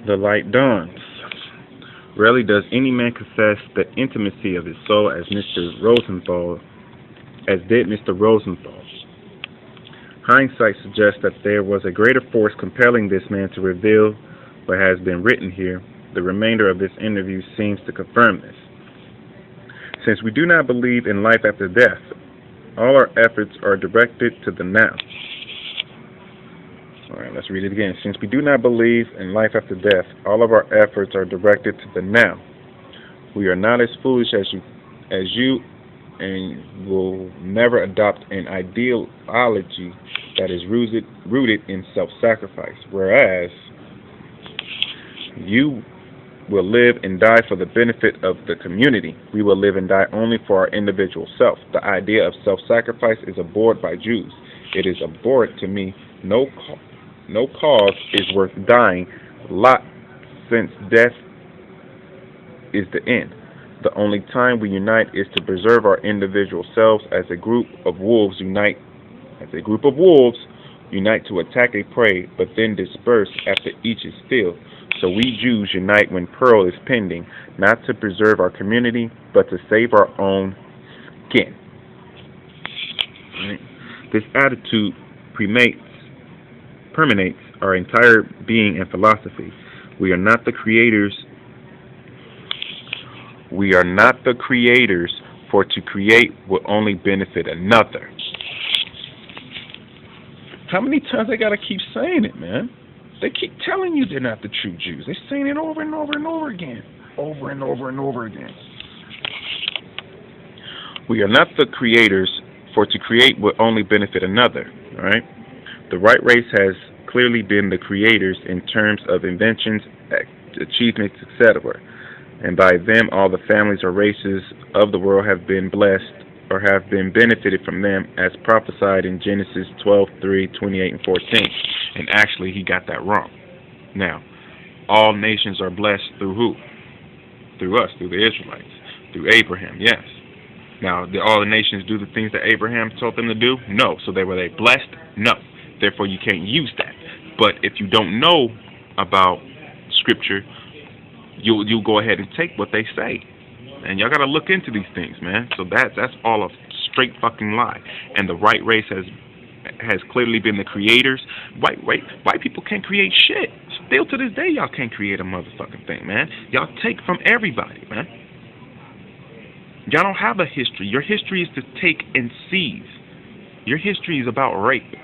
The light dawns. Rarely does any man confess the intimacy of his soul as did Mr. Rosenthal. Hindsight suggests that there was a greater force compelling this man to reveal what has been written here. The remainder of this interview seems to confirm this. Since we do not believe in life after death, all our efforts are directed to the now. Alright, let's read it again. Since we do not believe in life after death, all of our efforts are directed to the now. We are not as foolish as you and will never adopt an ideology that is rooted in self-sacrifice, whereas you will live and die for the benefit of the community. We will live and die only for our individual self. The idea of self-sacrifice is abhorred by Jews. It is abhorred to me. No cause is worth dying, since death is the end. The only time we unite is to preserve our individual selves as a group of wolves unite to attack a prey, but then disperse after each is filled. So we Jews unite when peril is pending, not to preserve our community, but to save our own skin. Right. This attitude permeates our entire being and philosophy. We are not the creators, for to create will only benefit another. How many times they gotta keep saying it, man? They keep telling you they're not the true Jews. They're saying it over and over and over again. Over and over and over again. We are not the creators, for to create will only benefit another. Alright? The white race has clearly been the creators in terms of inventions, achievements, etc. And by them all the families or races of the world have been blessed or have been benefited from them, as prophesied in Genesis 12:3, 28, and 14. And actually, he got that wrong. Now, all nations are blessed through who? Through us, through the Israelites, through Abraham, yes. Now, did all the nations do the things that Abraham told them to do? No. So were they blessed? No. Therefore, you can't use that. But if you don't know about Scripture, you'll go ahead and take what they say. And y'all got to look into these things, man. So that's all a straight fucking lie. And the white race has clearly been the creators. White people can't create shit. Still to this day, y'all can't create a motherfucking thing, man. Y'all take from everybody, man. Y'all don't have a history. Your history is to take and seize. Your history is about rape.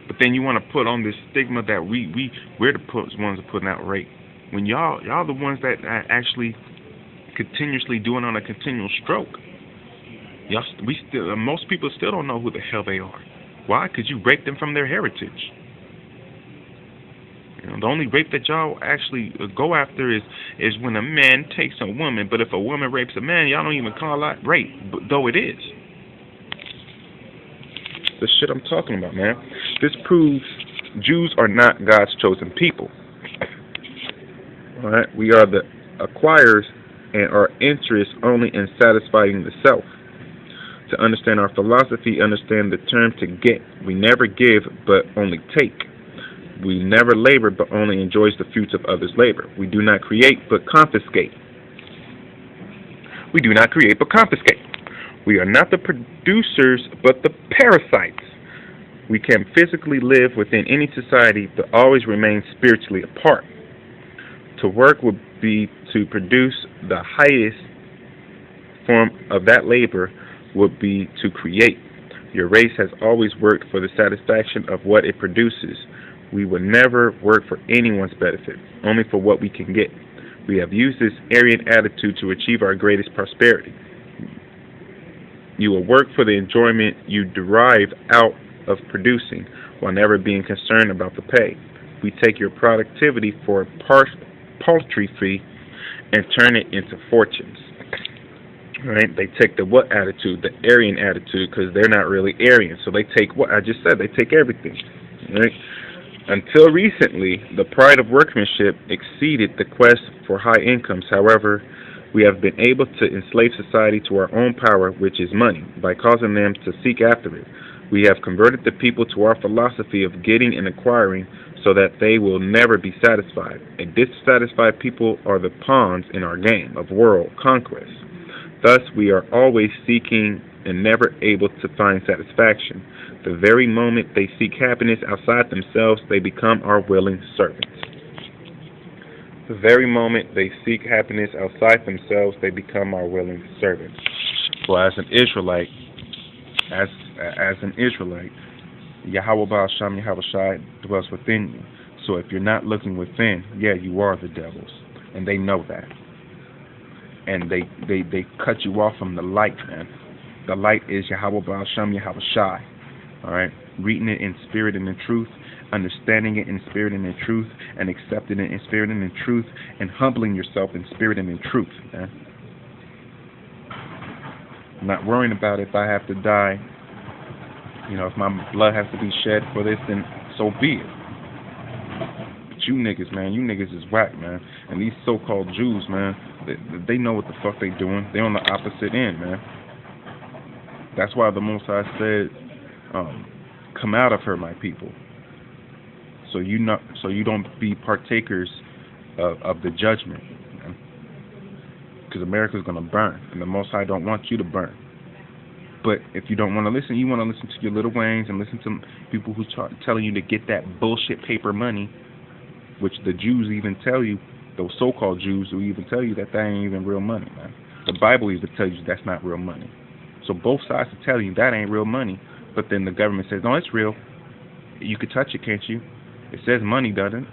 But then you want to put on this stigma that we're the ones that putting out rape. When y'all the ones that are actually continuously doing on a continual stroke. Most people still don't know who the hell they are. Why? Because you raped them from their heritage. You know, the only rape that y'all actually go after is when a man takes a woman. But if a woman rapes a man, y'all don't even call that rape, though it is. The shit I'm talking about, man. This proves Jews are not God's chosen people. All right, we are the acquirers, and our interest only in satisfying the self. To understand our philosophy, understand the term to get. We never give, but only take. We never labor, but only enjoys the fruits of others' labor. We do not create, but confiscate. We do not create, but confiscate. We are not the producers, but the parasites. We can physically live within any society, but always remain spiritually apart. To work would be to produce. The highest form of that labor would be to create. Your race has always worked for the satisfaction of what it produces. We will never work for anyone's benefit, only for what we can get. We have used this Aryan attitude to achieve our greatest prosperity. You will work for the enjoyment you derive out of producing, while never being concerned about the pay. We take your productivity for a paltry fee and turn it into fortunes. Right? They take the what attitude? The Aryan attitude, because they're not really Aryan. So they take what I just said. They take everything. Right? Until recently, the pride of workmanship exceeded the quest for high incomes. However, we have been able to enslave society to our own power, which is money, by causing them to seek after it. We have converted the people to our philosophy of getting and acquiring, so that they will never be satisfied. A dissatisfied people are the pawns in our game of world conquest. Thus, we are always seeking and never able to find satisfaction. The very moment they seek happiness outside themselves, they become our willing servants. The very moment they seek happiness outside themselves, they become our willing servants. So as an Israelite, Yahweh Baal Shem Yahweh Shai dwells within you. So if you're not looking within, yeah, you are the devils. And they know that. And they cut you off from the light, man. The light is Yahweh Baal Shem Yahweh Shai. Alright? Reading it in spirit and in truth, understanding it in spirit and in truth, and accepting it in spirit and in truth, and humbling yourself in spirit and in truth, man. I'm not worrying about if I have to die. You know, if my blood has to be shed for this, then so be it. But you niggas, man, you niggas is whack, man. And these so-called Jews, man, they know what the fuck they doing. They're on the opposite end, man. That's why the Most High said, come out of her, my people. So you don't be partakers of the judgment. Because America's going to burn, and the Most High don't want you to burn. But if you don't want to listen, you want to listen to your Little Waynes and listen to people who telling you to get that bullshit paper money, which the Jews even tell you, those so-called Jews who even tell you that ain't even real money, man. The Bible even tells you that's not real money. So both sides are telling you that ain't real money, but then the government says, no, it's real. You could touch it, can't you? It says money, doesn't it?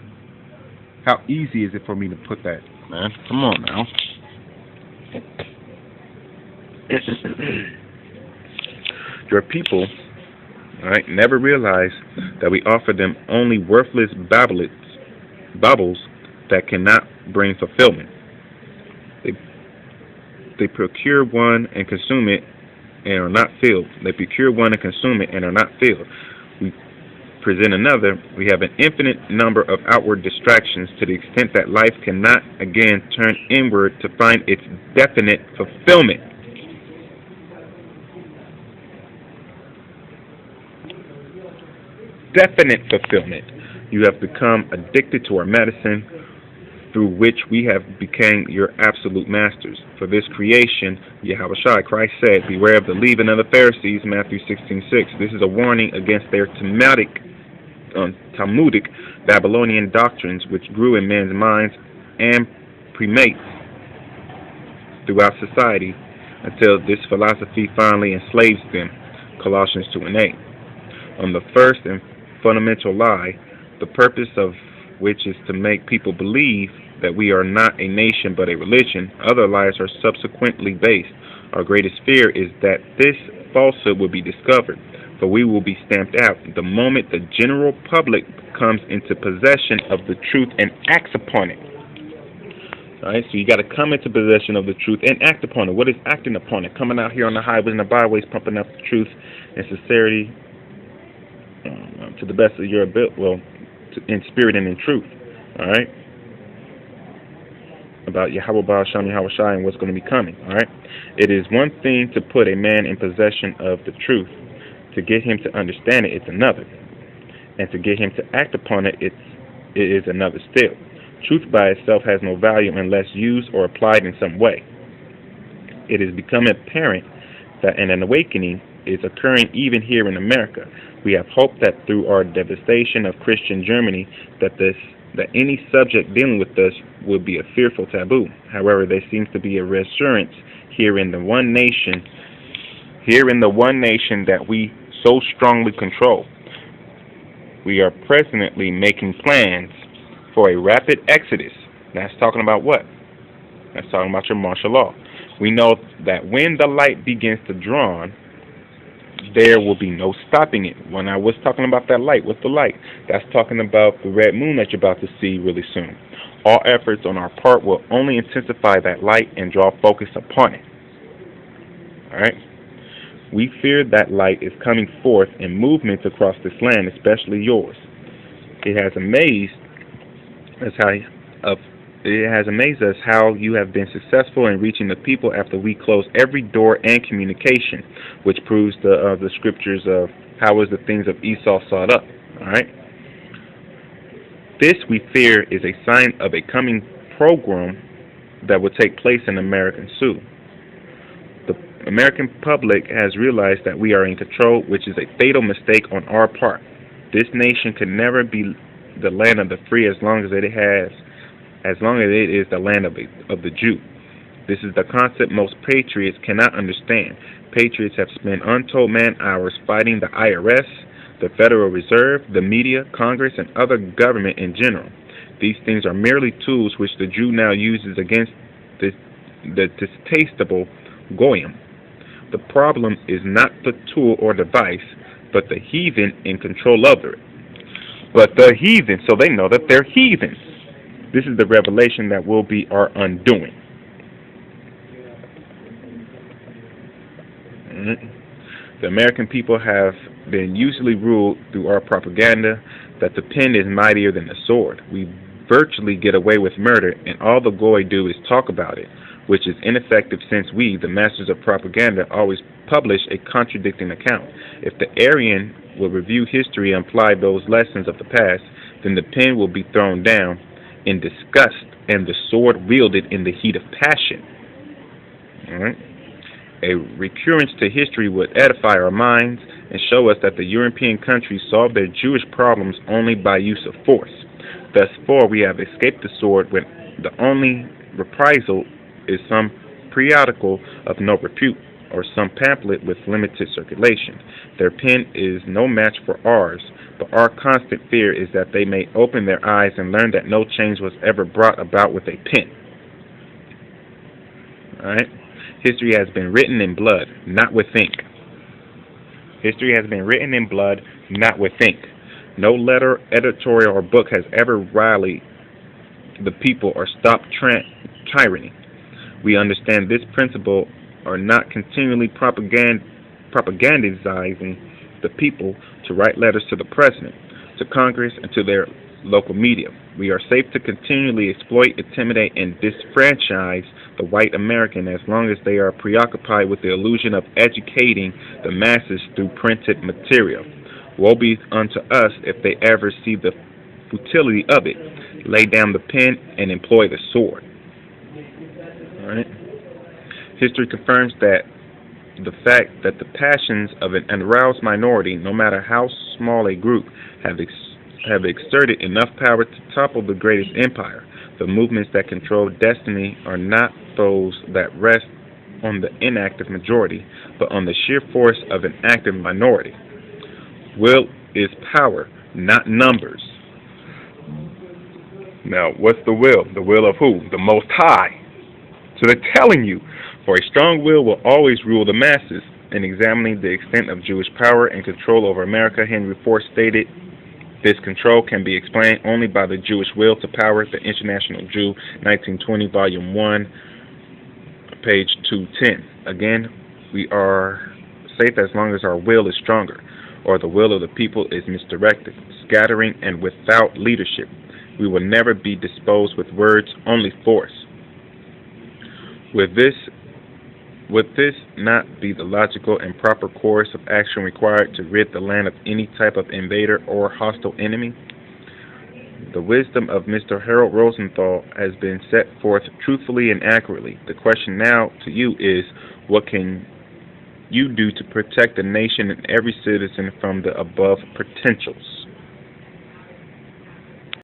How easy is it for me to put that, man? Come on now. Your people, all right, never realize that we offer them only worthless baubles that cannot bring fulfillment. They procure one and consume it and are not filled. They procure one and consume it and are not filled. We present another. We have an infinite number of outward distractions to the extent that life cannot again turn inward to find its definite fulfillment. Definite fulfillment. You have become addicted to our medicine, through which we have become your absolute masters. For this creation, Yahweh Shai, Christ said, beware of the leaven of the Pharisees, Matthew 16:6. This is a warning against their Talmudic Babylonian doctrines, which grew in men's minds and primates throughout society until this philosophy finally enslaves them, Colossians 2:8. On the first and fundamental lie, the purpose of which is to make people believe that we are not a nation but a religion. Other lies are subsequently based. Our greatest fear is that this falsehood will be discovered, for we will be stamped out the moment the general public comes into possession of the truth and acts upon it. Alright, so you got to come into possession of the truth and act upon it. What is acting upon it? Coming out here on the highways and the byways, pumping up the truth and sincerity to the best of your ability, in spirit and in truth. Alright? About Yahweh Baal Shem Yahweh Shai and what's going to be coming. Alright? It is one thing to put a man in possession of the truth. To get him to understand it, it's another. And to get him to act upon it, it is another still. Truth by itself has no value unless used or applied in some way. It has become apparent that an awakening is occurring even here in America. We have hoped that through our devastation of Christian Germany that any subject dealing with us would be a fearful taboo. However, there seems to be a reassurance here in the one nation that we so strongly control. We are presently making plans for a rapid exodus. That's talking about what? That's talking about your martial law. We know that when the light begins to dawn, there will be no stopping it. When I was talking about that light, what's the light? That's talking about the red moon that you're about to see really soon. All efforts on our part will only intensify that light and draw focus upon it. Alright? We fear that light is coming forth in movements across this land, especially yours. It has amazed us how you have been successful in reaching the people after we close every door and communication, which proves the scriptures of how is the things of Esau sought up. All right. This, we fear, is a sign of a coming pogrom that will take place in American Sioux. The American public has realized that we are in control, which is a fatal mistake on our part. This nation can never be the land of the free as long as it is the land of the Jew. This is the concept most patriots cannot understand. Patriots have spent untold man-hours fighting the IRS, the Federal Reserve, the media, Congress, and other government in general. These things are merely tools which the Jew now uses against the distasteful Goyim. The problem is not the tool or device, but the heathen in control of it. But the heathen, so they know that they're heathens. This is the revelation that will be our undoing. The American people have been usually ruled through our propaganda that the pen is mightier than the sword. We virtually get away with murder, and all the Goy do is talk about it, which is ineffective since we, the masters of propaganda, always publish a contradicting account. If the Aryan will review history and apply those lessons of the past, then the pen will be thrown down in disgust and the sword wielded in the heat of passion. All right? A recurrence to history would edify our minds and show us that the European countries solved their Jewish problems only by use of force. Thus far, we have escaped the sword when the only reprisal is some periodical of no repute or some pamphlet with limited circulation. Their pen is no match for ours, but our constant fear is that they may open their eyes and learn that no change was ever brought about with a pen. All right? History has been written in blood, not with ink. History has been written in blood, not with ink. No letter, editorial, or book has ever rallied the people or stopped tyranny. We understand this principle are not continually propagandizing the people to write letters to the president, to Congress, and to their local media. We are safe to continually exploit, intimidate, and disfranchise the white American as long as they are preoccupied with the illusion of educating the masses through printed material. Woe be unto us if they ever see the futility of it, lay down the pen, and employ the sword. All right? History confirms that the fact that the passions of an aroused minority, no matter how small a group, have exerted enough power to topple the greatest empire. The movements that control destiny are not those that rest on the inactive majority, but on the sheer force of an active minority. Will is power, not numbers. Now, what's the will? The will of who? The Most High. So they're telling you, for a strong will always rule the masses. In examining the extent of Jewish power and control over America, Henry Ford stated, this control can be explained only by the Jewish will to power. The International Jew, 1920, Volume 1, page 210. Again, we are safe as long as our will is stronger, or the will of the people is misdirected, scattering, and without leadership. We will never be disposed with words, only force. Would this not be the logical and proper course of action required to rid the land of any type of invader or hostile enemy? The wisdom of Mr. Harold Rosenthal has been set forth truthfully and accurately. The question now to you is, what can you do to protect the nation and every citizen from the above potentials?